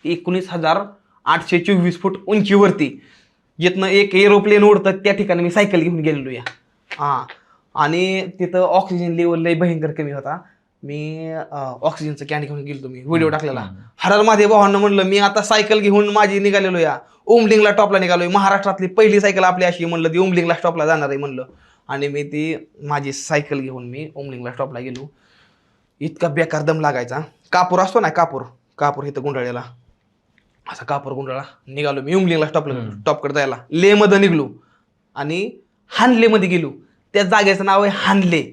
19,824 फूट उंचीवरती, जिथनं एक एरोप्लेन उडतं त्या ठिकाणी मी सायकल घेऊन गेलेलो या. आणि तिथं ऑक्सिजन लेवल लय भयंकर कमी होता. मी ऑक्सिजनचं कॅन घेऊन गेलो, मी व्हिडिओ टाकलेला. हर महादेव भावांना म्हणलं मी आता सायकल घेऊन माझी निघालेलो या, उमलिंगला टॉपला निघालोय. महाराष्ट्रातली पहिली सायकल आपली अशी म्हणलं ती उमलिंगला स्टॉपला जाणार आहे म्हणलं. आणि मी ती माझी सायकल घेऊन मी उमलिंगला स्टॉपला गेलो. इतका बेकार दम लागायचा. कापूर असतो ना, कापूर इथं गुंडाळलेला, असा कापूर गुंडाळा. निघालो मी उमलिंगला टॉपकडे जायला. लेमध्ये निघलो आणि हानलेमध्ये गेलो. त्या जागेचं नाव आहे हानले.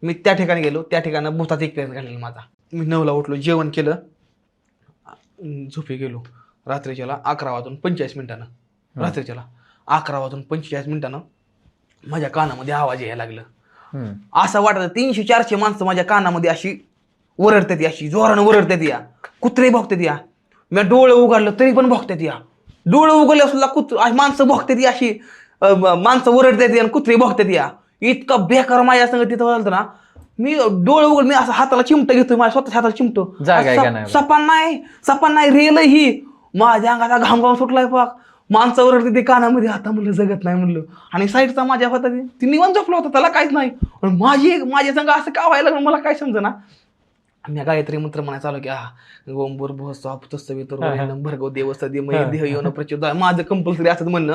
मी त्या ठिकाणी गेलो. त्या ठिकाणी भूताचा एक्सपिरियन्स घडलेला माझा. मी 9ला उठलो, जेवण केलं, झोपे गेलो. रात्रीच्याला 11:45 रात्रीच्याला 11:45 माझ्या कानामध्ये आवाज यायला लागलं. असं वाटतं 300-400 माणसं माझ्या कानामध्ये अशी ओरडतात, अशी जोरानं ओरडतात या. कुत्रे भोगतात या. मी डोळे उघडलं तरी पण भोगतात या. डोळे उघडले सुद्धा माणसं भोगतात अशी, माणसं ओरडतात आणि कुत्रे भोगतात या. इतका बेकार माझ्या संग तिथं झालं ना. मी डोळे उघड, मी असं हाताला चिमटा घेतोय, माझ्या स्वतःच्या हाताला चिमटो. सपान नाही रेल ही. माझ्या अंगाचा घाम सुटलाय पाक. माणसं ओरडते ते कानामध्ये. आता म्हणलं जगत नाही म्हणलं. आणि साईडचा माझ्या होता ती निवांत झोपला होता, त्याला काहीच नाही. पण माझ्या संग असं का व्हायला लागलं मला काय समजेना. मी गायत्री मंत्र म्हणायला चालू की ओम भूर्भुवः स्वः तत्सवितुर्वरेण्यं भर्गो देवस्य धीमहि धियो यो नः प्रचोदयात्. माझं कंपल्सरी असं म्हणणं,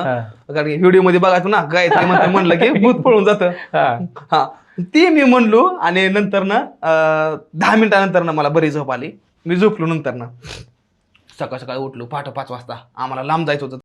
कारण व्हिडिओ मध्ये बघायचो ना गायत्री मंत्र म्हणलं की भूत पळून जातं. हा, ती मी म्हणलो. आणि नंतर ना 10 मिनिटानंतर ना मला बरी झोप आली. मी झोपलो. नंतर ना सकाळी उठलो पहाटे 5 वाजता. आम्हाला लांब जायचं होतं.